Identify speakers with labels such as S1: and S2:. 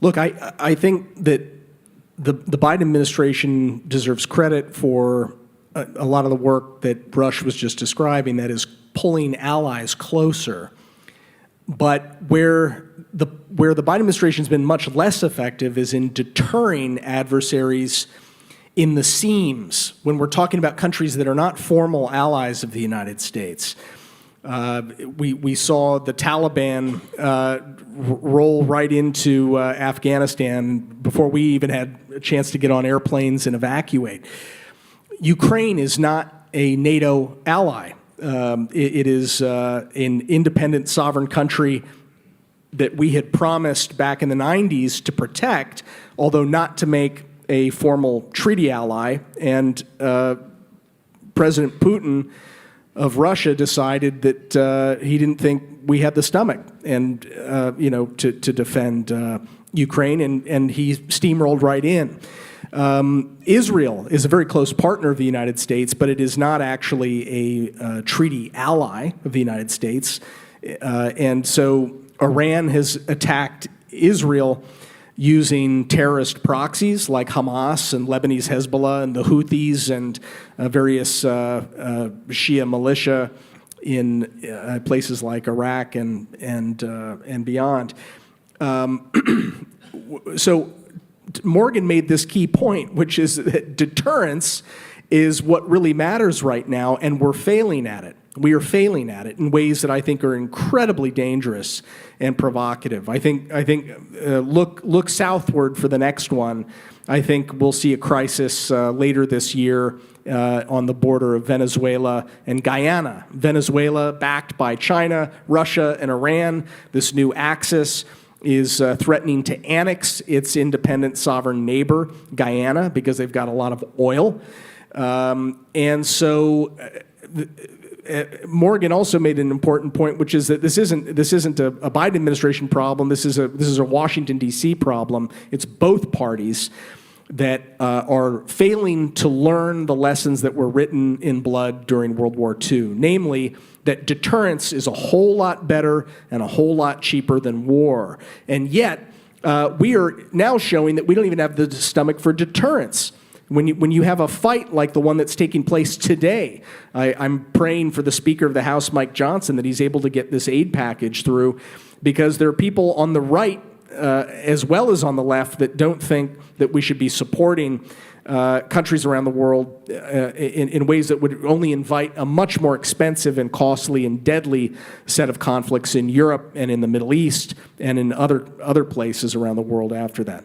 S1: Look, I think that the Biden administration deserves credit for a lot of the work that Rush was just describing, that is pulling allies closer. But where the Biden administration has been much less effective is in deterring adversaries in the seams when we're talking about countries that are not formal allies of the United States. We saw the Taliban roll right into Afghanistan before we even had a chance to get on airplanes and evacuate. Ukraine is not a NATO ally. It is an independent sovereign country that we had promised back in the 90s to protect, although not to make a formal treaty ally. And President Putin of Russia decided that he didn't think we had the stomach and to defend Ukraine, and he steamrolled right in. Israel is a very close partner of the United States, but it is not actually a treaty ally of the United States. And so Iran has attacked Israel using terrorist proxies like Hamas and Lebanese Hezbollah and the Houthis and various Shia militia in places like Iraq and beyond. So Morgan made this key point, which is that deterrence is what really matters right now, and we're failing at it. We are failing at it in ways that I think are incredibly dangerous and provocative. I think look southward for the next one. I think we'll see a crisis later this year on the border of Venezuela and Guyana. Venezuela, backed by China, Russia, and Iran. This new axis is threatening to annex its independent sovereign neighbor, Guyana, because they've got a lot of oil. And so Morgan also made an important point, which is that this isn't a Biden administration problem. This is a Washington, D.C. problem. It's both parties that are failing to learn the lessons that were written in blood during World War II, namely that deterrence is a whole lot better and a whole lot cheaper than war. And yet, we are now showing that we don't even have the stomach for deterrence. When you have a fight like the one that's taking place today, I'm praying for the Speaker of the House, Mike Johnson, that he's able to get this aid package through, because there are people on the right as well as on the left that don't think that we should be supporting countries around the world in ways that would only invite a much more expensive and costly and deadly set of conflicts in Europe and in the Middle East and in other places around the world after that.